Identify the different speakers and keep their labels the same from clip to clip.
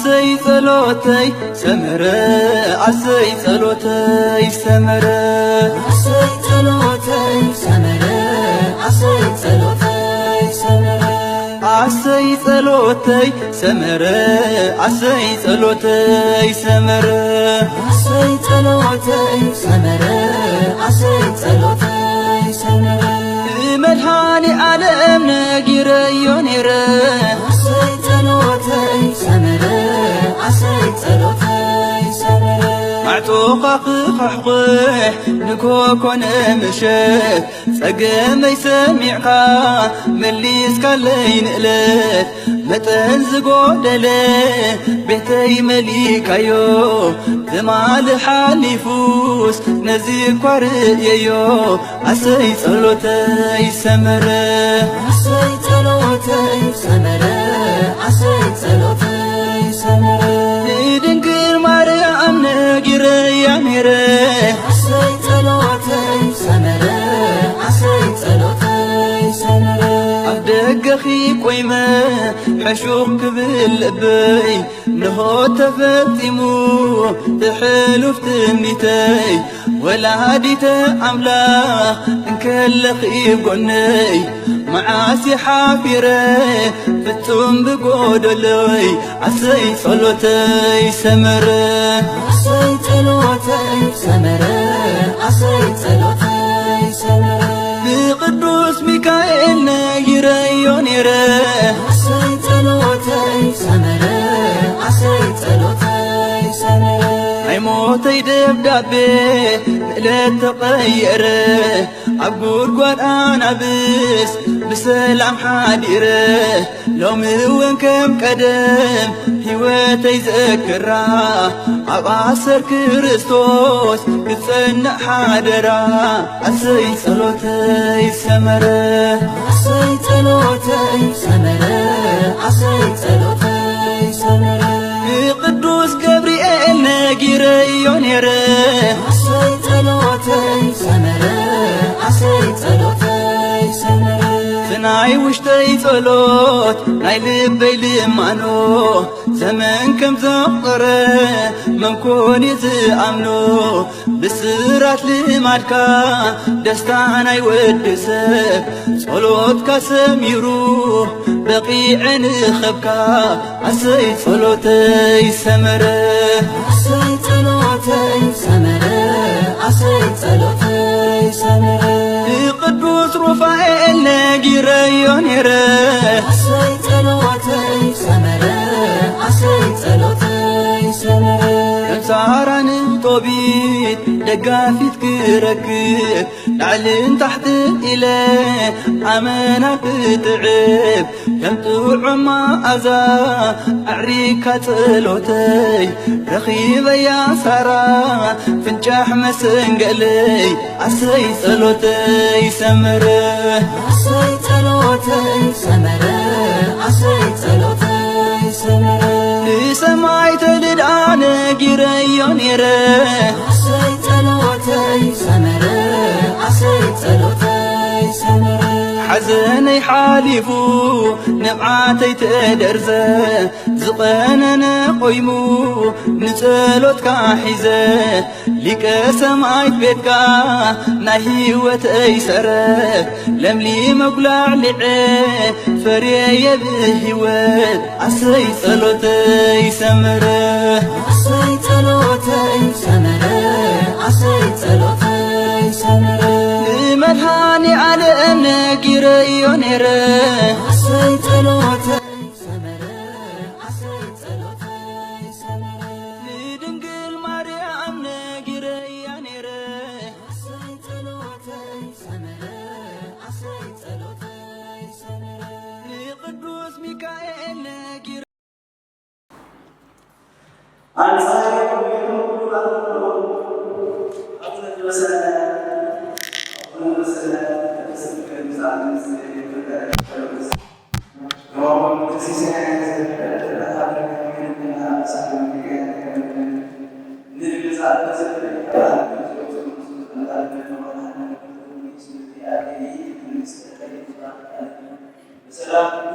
Speaker 1: عسي صلوتي سمرة عسي صلوتي سمرة
Speaker 2: عسي صلوتي سمرة عسي صلوتي سمرة
Speaker 1: عسي صلوتي سمرة عسي صلوتي سمرة
Speaker 2: عسي صلوتي سمرة عسي صلوتي سمرة
Speaker 1: ملحاني على نجير يونيرة
Speaker 2: عسي صلوتي سمرة عسي صلوتي سمرة
Speaker 1: معتوقة قحقح نكوكون مشيت سقم يسمعك مليس كاللين قلت متنزقو دلي بيتي مليك ايو زمال حالي فوس نزيك ورقيو عسي صلوتي سمرة
Speaker 2: عسي صلوتي سمرة عسي صلوتي سمرة
Speaker 1: دنقر مريم نقر يا ميرة
Speaker 2: عسي صلوتي سمرة عسي صلوتي سمرة
Speaker 1: دقخي قويمة حشوق باللبي نهو تفتمو تحلو فتميتي ولا هاديت أملاخ انكلخي بقني معاسي حافرة فتم بقودلي عسي صلوتي سمرة
Speaker 2: عسي صلوتي سمرة عسي صلوتي سمرة
Speaker 1: بقدوس ميكائيل نجري يونيرة
Speaker 2: عسي صلوتي سمرة عسي صلوتي سمرة
Speaker 1: عيموتي دبدابي مقلت تغيره عبقول قوان أنا بسلام حاديره لو مذوين كم قدم هيواتي ذكرها عبعصر كريستوس كتسنع حادرا عسي صلوتي سمرة
Speaker 2: عسي صلوتي سمرة عسي صلوتي سمرة
Speaker 1: قدوس جبريل نجيري يونيرة
Speaker 2: عسي صلوتي سمرة عسي صلوتي سمرة
Speaker 1: فناي وشتي صلوت ناي لبي لمانو زمن كم زقرة من كوني زأمنو بسرات لمالكا دستانا يودسك صلوت كسميرو بقيع نخبكا عسي صلوتي سمرة
Speaker 2: عسي صلوتي سمرة عسي صلوتي سمرة
Speaker 1: قدوس رفائيل نجيري يونيرة
Speaker 2: عسي صلوتي سمرة عسي صلوتي سمرة
Speaker 1: سارن طبيت دقافيت كركب نعلن تحت إلى عمنا بتعب كم تعمى أزا أعريكة تلوتي رخيبة يا سارة فنجاح مسنقلي عسي صلوتي سمرة
Speaker 2: عسي صلوتي سمرة عسي صلوتي سمرة
Speaker 1: سماي تلدان جيري يونيرة
Speaker 2: عسي صلوتي سمرة عسي صلوتي سمرة
Speaker 1: حزني حالفو نبعاتي تدرزة زقننا قيمو نسلوت كاحزة لك سمايت بيتك نهيوت ايسرة لملي مقلع لعي فريا بهوات عسي صلوتي سمرة
Speaker 2: عسي صلوتي سمرة عسي صلوتي سمرة
Speaker 1: ملهاني على نجيري يونيرة
Speaker 2: عسي صلوتي سمرة عسي صلوتي سمرة
Speaker 1: لدنقل مريم نجيري يونيرة
Speaker 2: عسي صلوتي سمرة عسي صلوتي سمرة
Speaker 1: لقدوس ميكائيل نجيري
Speaker 2: Salam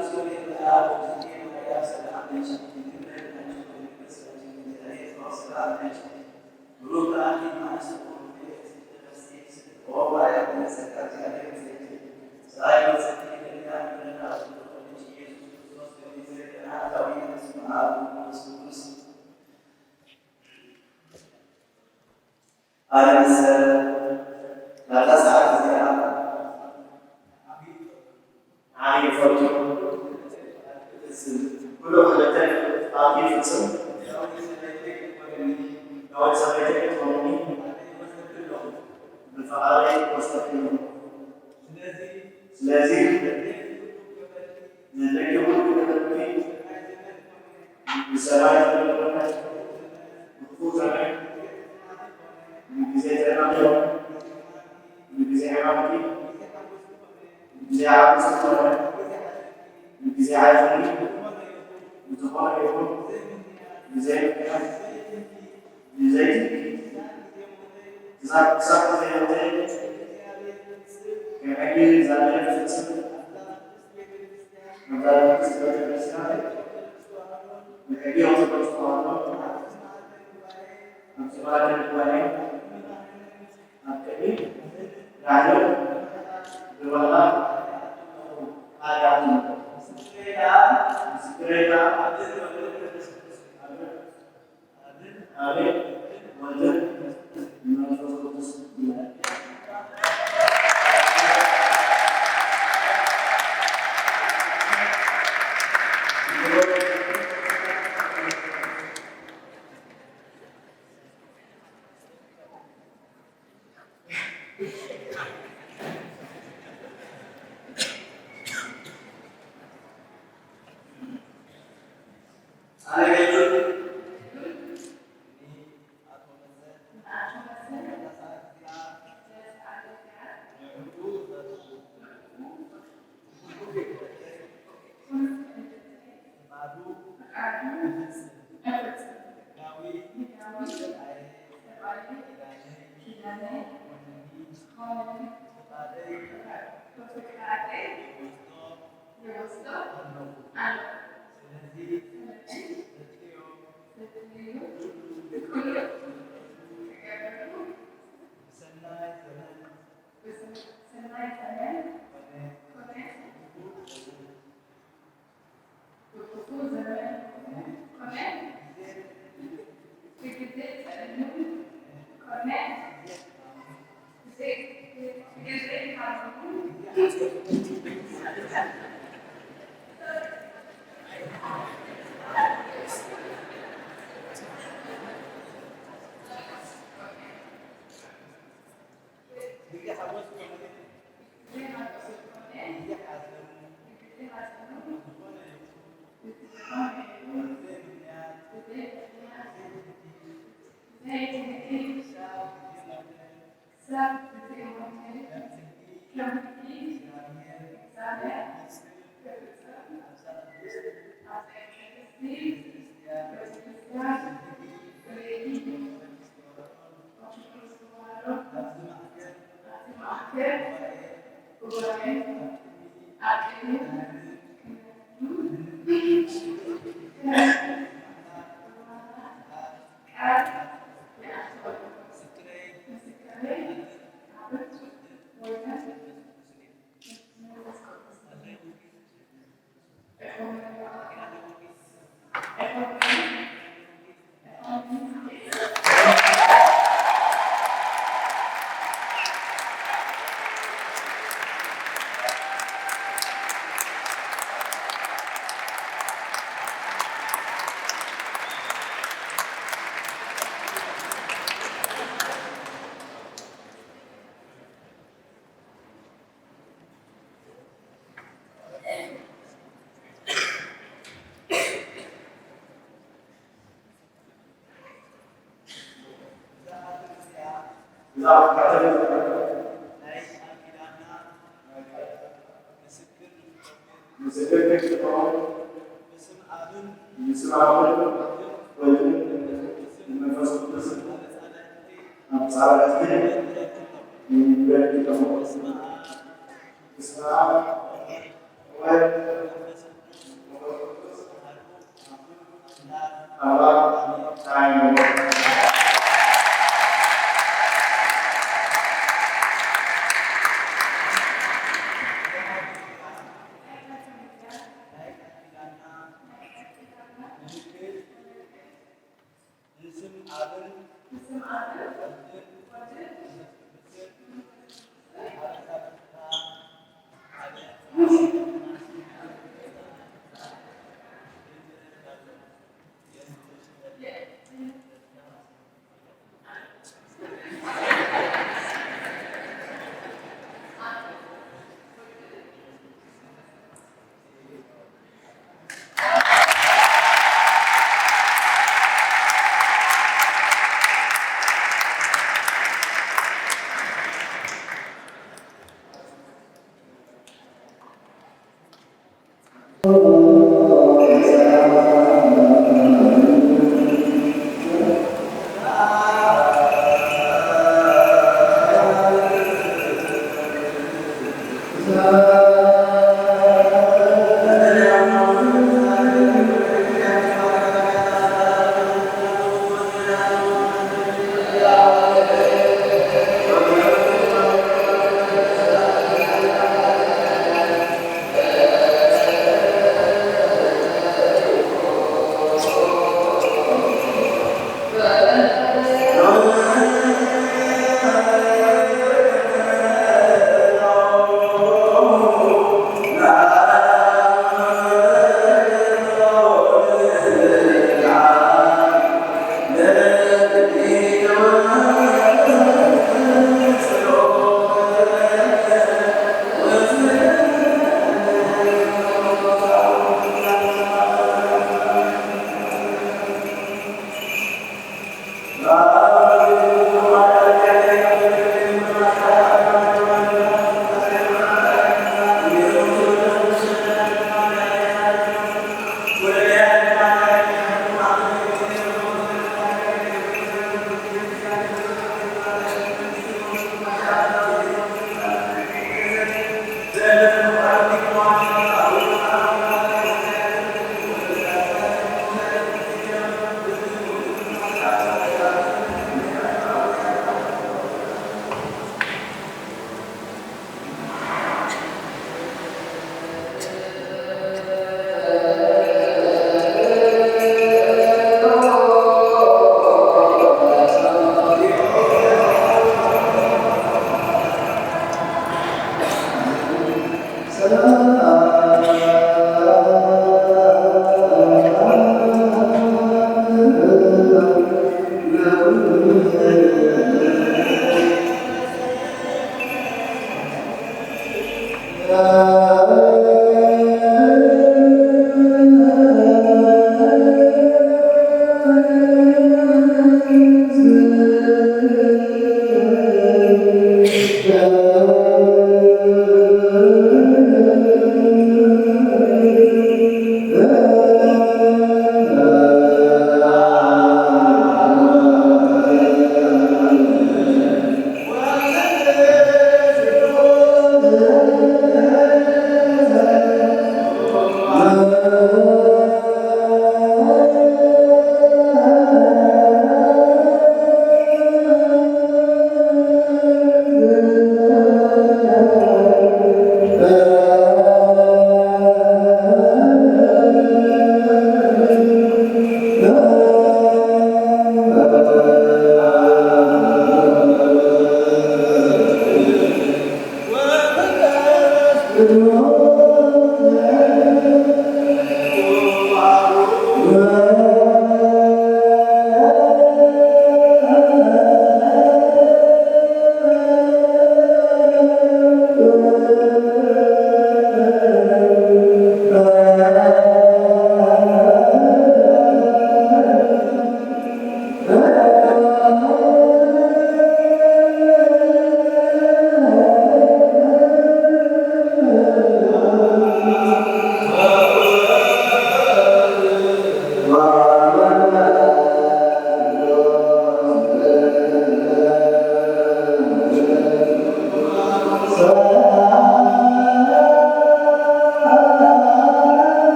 Speaker 2: Oh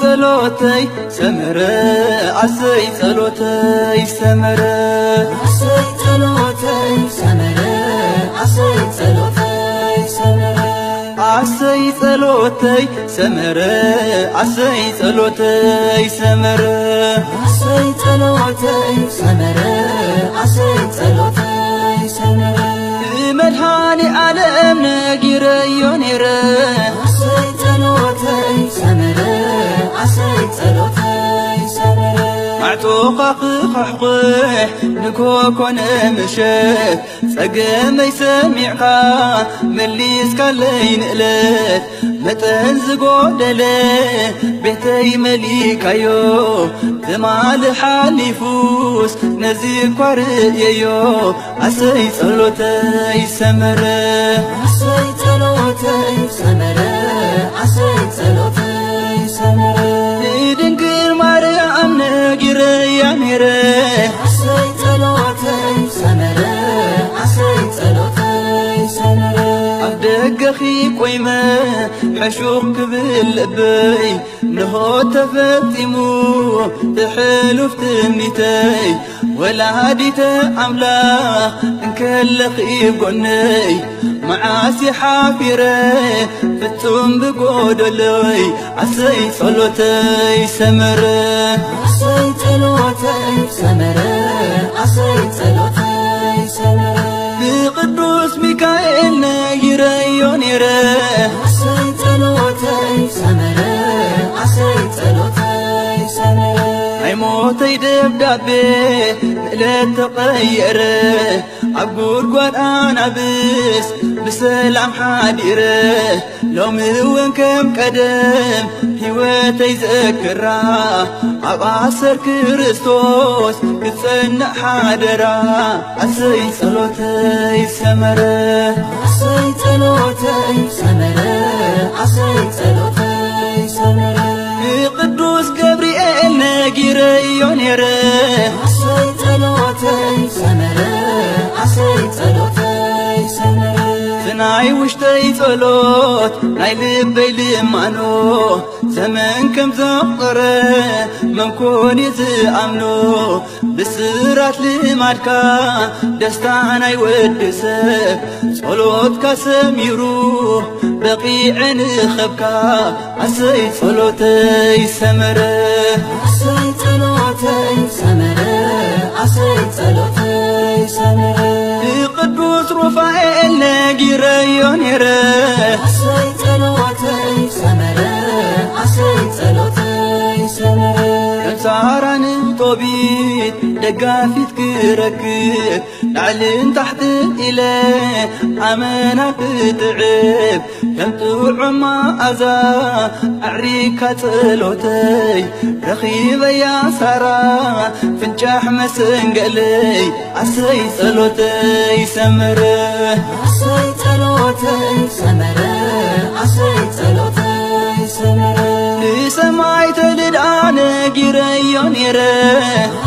Speaker 1: ጸሎተይ ሰመረ ዓሰይ ጸሎተይ ሰመረ
Speaker 2: ዓሰይ ጸሎተይ ሰመረ ዓሰይ ጸሎተይ ሰመረ
Speaker 1: ዓሰይ ጸሎተይ ሰመረ ዓሰይ ጸሎተይ ሰመረ
Speaker 2: ዓሰይ ጸሎተይ ሰመረ ዓሰይ ጸሎተይ ሰመረ
Speaker 1: መድኃኒ ዓለም ነጊረዮ ነይረ
Speaker 2: ዓሰይ ጸሎተይ ሰመረ ዓሰይ ጸሎተይ ሰመረ
Speaker 1: ማዕጦኻ ክኸሕኩሕ ንኮኮነ ምሸት ጸገመይ ሰሚዕኻ መሊስካለይ ንእለት መጠን ዝጐደለ ቤተይ መሊካዮ ትማል ሓሊፉስ ነዚ እኳ ርእየዮ ዓሰይ ጸሎተይ ሰመረ
Speaker 2: ዓሰይ ጸሎተይ ሰመረ ዓሰይ ጸሎተይ ሰመረ
Speaker 1: ንድንግል ማርያም ነጊረያ ነይረ
Speaker 2: ዓሰይ ጸሎተይ ሰመረ ዓሰይ ጸሎተይ ሰመረ
Speaker 1: ኣብ ደገኺ ቆይመ ሕሹኽ ክብል ልበይ ንሆ ተፈጢሙ እሕሉፍ ትምኒተይ ወላዲተ ኣምላኽ እንከለኺ ጎነይ መዓስ ሓፊረ ፍጹም ብጐደለይ ዓሰይ ጸሎተይ ሰመረ
Speaker 2: ዓሰይ ጸሎተይ ሰመረ ዓሰይ ጸሎተይ ሰመረ
Speaker 1: ብቅዱስ ሚካኤል ነጊረዮ ነይረ
Speaker 2: ዓሰይ ጸሎተይ ሰመረ ዓሰይ ጸሎተይ ሰመረ
Speaker 1: ናይ ሞተይ ደብዳቤ ንእለት ተቐየረ ኣብ ጉድጓድ ኣናብስ ብሰላም ሓዲረ ሎሚ እውን ከም ቀደም ሕይወተይ ዘክራ ኣብ ኣሰር ክርስቶስ ክጸንዕ ሓደራ ዓሰይ ጸሎተይ ሰመረ
Speaker 2: ዓሰይ ጸሎተይ ሰመረ ዓሰይ ጸሎተይ ሰመረ
Speaker 1: ቅዱስ ገብርኤል ነጊረዮ ነይረ
Speaker 2: ዓሰይ ጸሎተይ ሰመረ ዓሰይ ጸሎተይ ሰመረ
Speaker 1: ናይ ውሽጠይ ጸሎት ናይ ልበይ ልማኖ ዘመን ከም ዘቕረ መንኮን ዝኣምኖ ብስራት ልማድካ ደስታ ናይ ወዲ ሰብ ጸሎትካ ሰሚሩ በቂዐ ንኸብካ ዓሰይ ጸሎተይ ሰመረ
Speaker 2: ዓሰይ ጸሎተይ ሰመረ ዓሰይ ጸሎተይ ሰመረ
Speaker 1: ቅዱስ ሩፋኤል ነጊረዮ ነይረ
Speaker 2: ዓሰይ ጸሎተይ ሰመረ ዓሰይ ጸሎተይ ሰመረ
Speaker 1: ከምሳራን ጦቢት ደጋፊት ክረክብ ላዕልን ታሕትን ኢለ ኣመና ክትዕብ ከም ጥዑም መዓዛ ኣዕሪካ ጸሎተይ ረኺበያ ሳራ ፍንጫሕ መሰንገለይ ዓሰይ ጸሎተይ ሰመረ
Speaker 2: ዓሰይ ጸሎተይ ሰመረ ዓሰይ ጸሎተይ ሰመረ
Speaker 1: ንሰማይ ተልድኣ ነጊረዮ ነይረ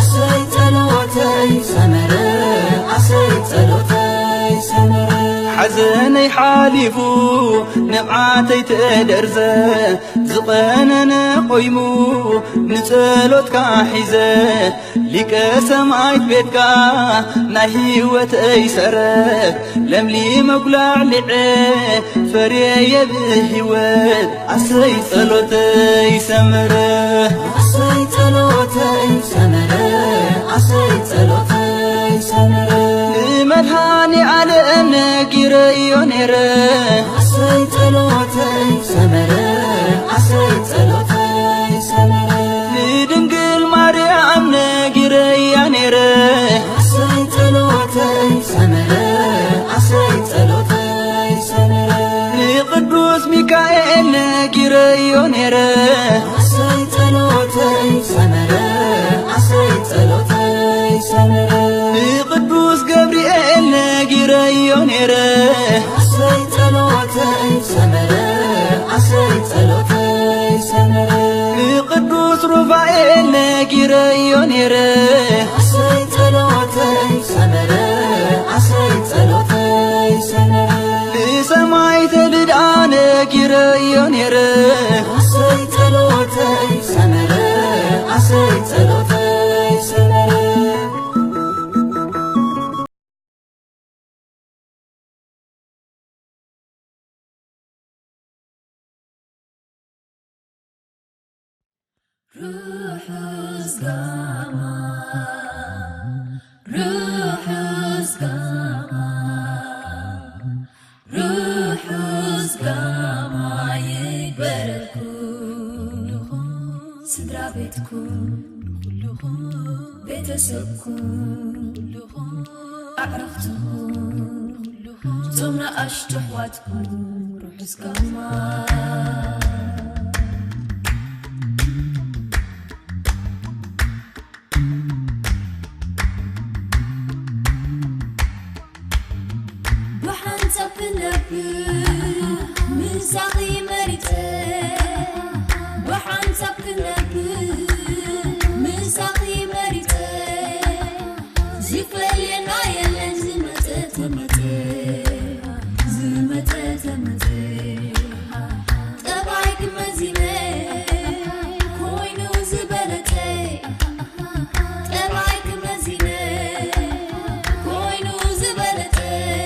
Speaker 2: ዓሰይ ጸሎተይ ሰመረ ዓሰይ ጸሎተይ ሰመረ
Speaker 1: ሓዘነይ ሓሊፉ ንብዓተይ ተደርዘ ዝቐነነ ቖይሙ ንጸሎትካ ሒዘ ሊቀ ሰማይት ቤትካ ናይ ሕይወተይ ሰረት ለምሊመ ጕላዕሊዐ ፈርየየ ብሕይወት ዓሰይ ጸሎተይ ሰመረ
Speaker 2: ዓሰይ ጸሎተይ ሰመረ ዓሰይ ጸሎተይ ሰመረ
Speaker 1: ንመድኃኒ ዓለም ነጊረዮ ነይረ
Speaker 2: ዓሰይ ጸሎተይ ሰመረ ዓሰይ ጸሎተይ ሰመረ
Speaker 1: ንድንግል ማርያም ነጊረያ ነይረ
Speaker 2: ዓሰይ ጸሎተይ ሰመረ ዓሰይ ጸሎተይ ሰመረ
Speaker 1: ንቅዱስ ሚካኤል ነጊረዮ ነይረ
Speaker 2: ዓሰይ ጸሎተይ ሰመረ ዓሰይ ጸሎተይ ሰመረ
Speaker 1: ንቅዱስ ገብርኤል ነጊረዮ ነይረ
Speaker 2: ዓሰይ ጸሎተይ ሰመረ ዓሰይ ጸሎተይ ሰመረ
Speaker 1: ንቅዱስ ሩፋኤል ነጊረዮ ነይረ
Speaker 2: ዓሰይ ጸሎተይ ሰመረ ዓሰይ ጸሎተይ ሰመረ
Speaker 1: ንሰማይ ተልድኣ ነጊረዮ ነይረ
Speaker 2: ዓሰይ ጸሎተይ روحوس قاما روحوس قاما روحوس قاما يكبركم سدرا بيتكم بيتسبكم أعرفتهم تومنا أشتحواتكم روحوس قاما من ساقي مريته وحن سبكنك من ساقي مريته زفل ينايا لنزمته تمته طبعك مزينة كوينو زبلتي طبعك مزينة كوينو زبلتي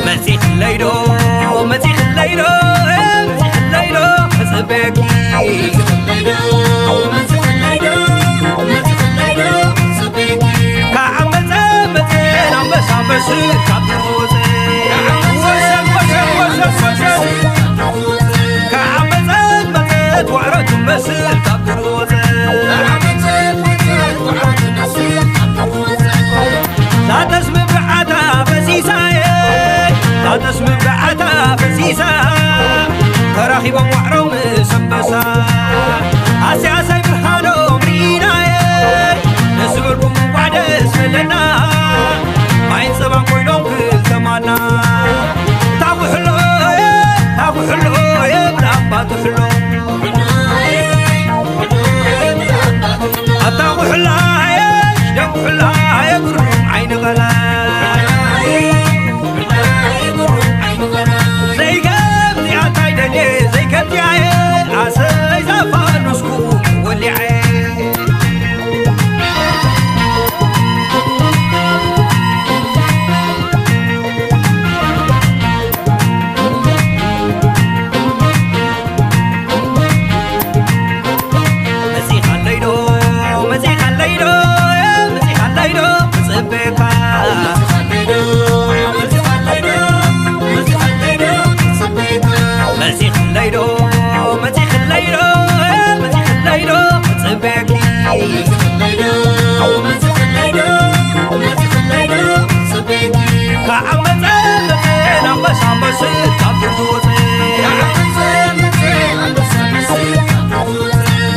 Speaker 1: مسيح الليلو مسيح الليلو مسيح الليلو حسبك كعمل زمتين عم بس عم بس كعبر كعمل زمتين وعرض مسيح كعبر لا تسمع بعتا فسيساي لا تسمع بعتا فسيسا تراخيبهم وعرو مسبسا عسي عسي برهانو مريناي نسبركم وعد سلنا عين سبان كويلون كل زمانا تاقو حلو يا بلابا تحلو أتاقو حلاي شدقو حلاي قرم عين غلا زي كم يا تايدني زي كم يا عسى زفان نسكو واللي عين مسيح الليلو مسيح الليلو مسيح الليلو صبيكا مسيح الليلو مسيح الليلو مسيح الليلو صبيكي كعمل زمتين عم بس عم بس كعبر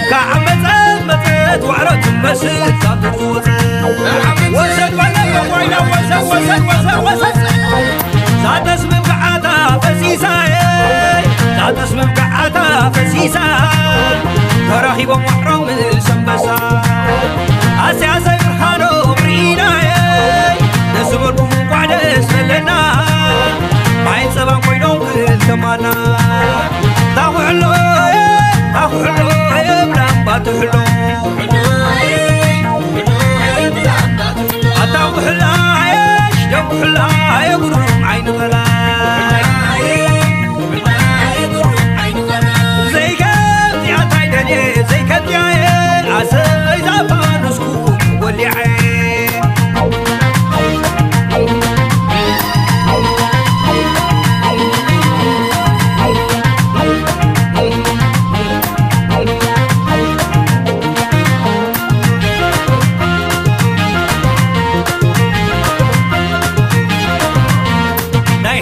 Speaker 1: كعمل زمتين وعرض مسيح كعبر وسد ولا وسد لا تسمع بعتا فسيساي لا تسمع بعتا فسيسا تراخيبهم وحرو من سنبسا عسي عسي برهانو مريناي نسبركم وعد سلنا بعين سبان كوينون كل زمانا تاخو حلو يا بلابا تحلو أتاخو حلاي شدقو حلاي قرم عين غلاي زي كم يا تايدني زي كم يا عسى زفان نسكو واللي عين ناي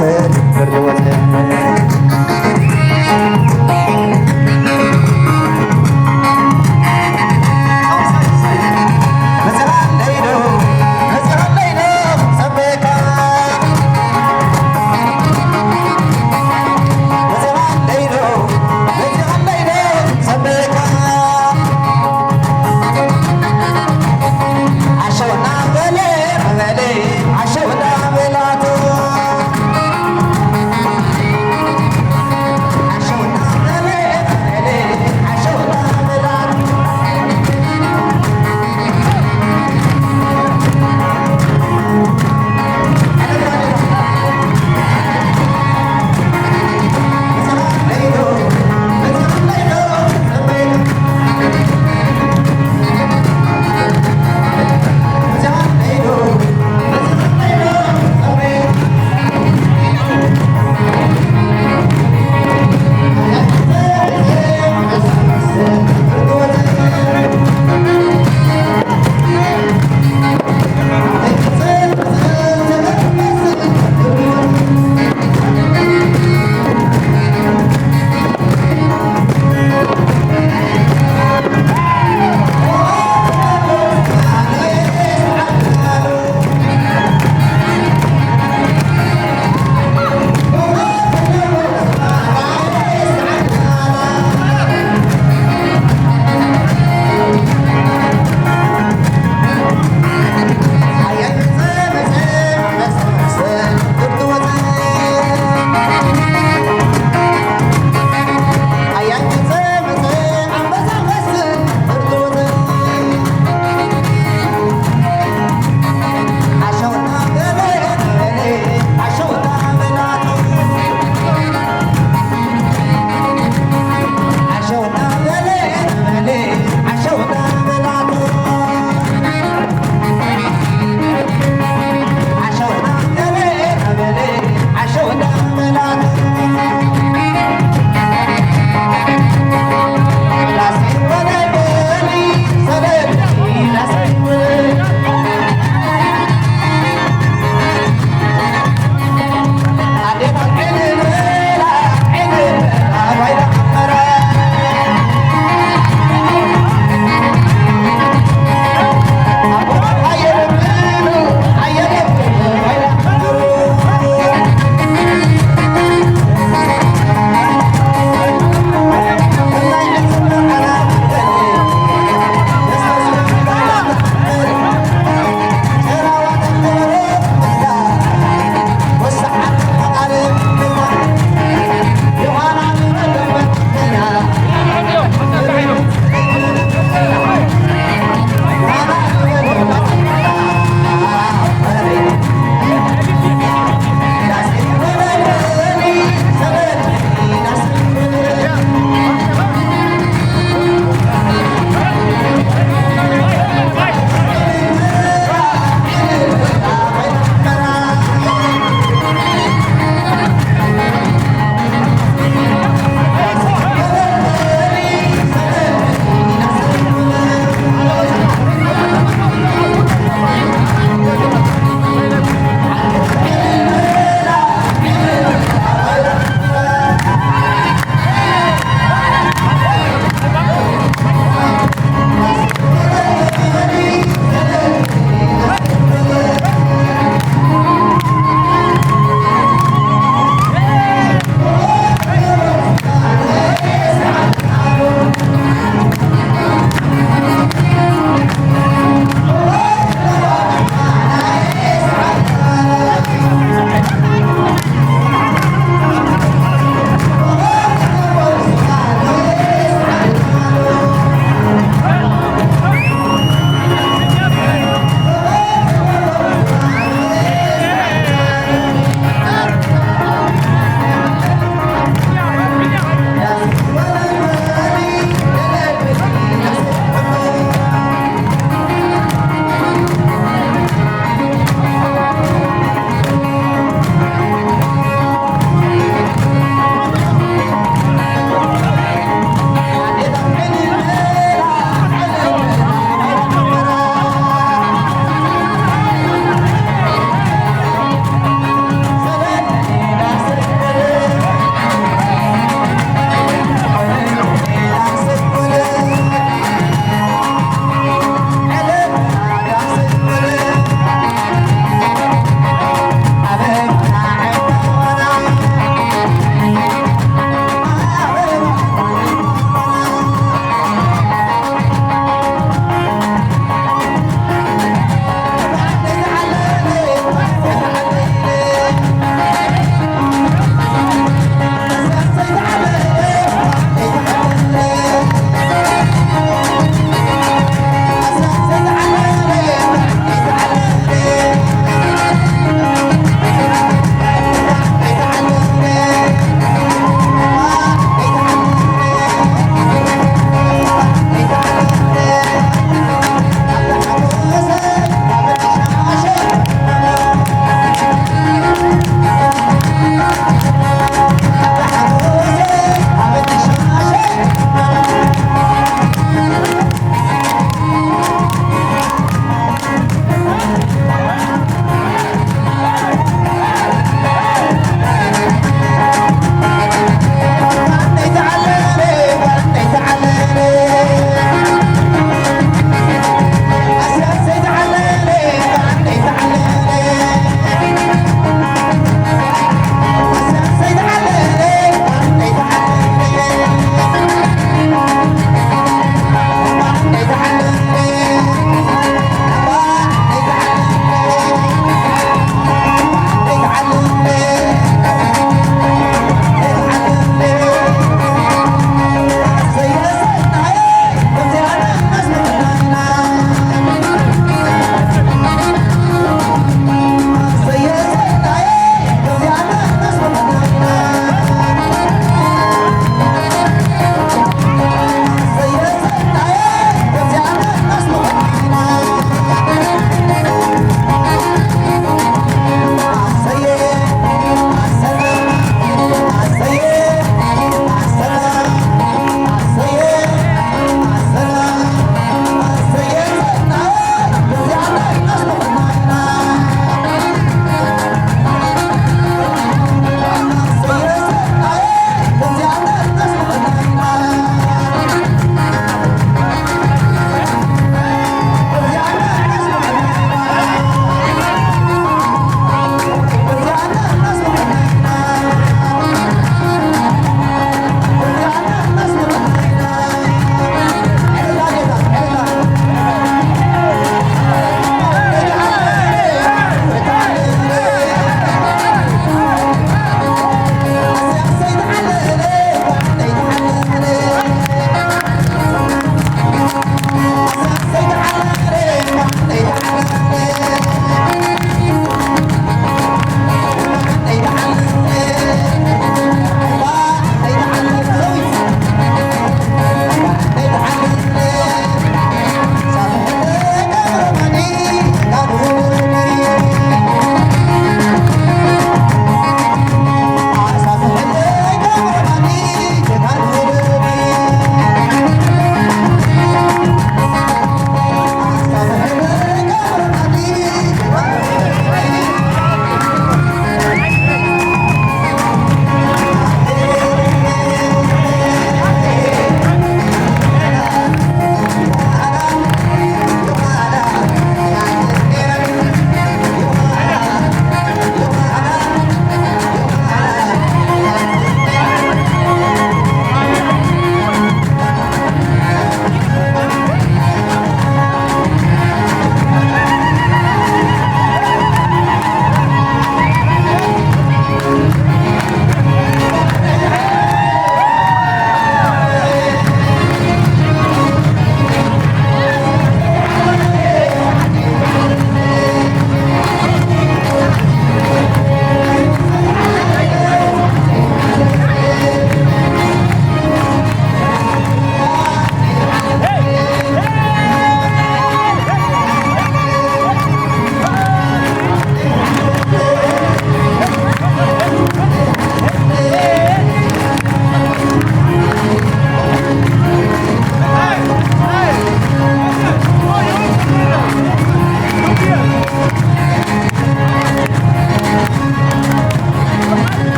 Speaker 3: ሰኒ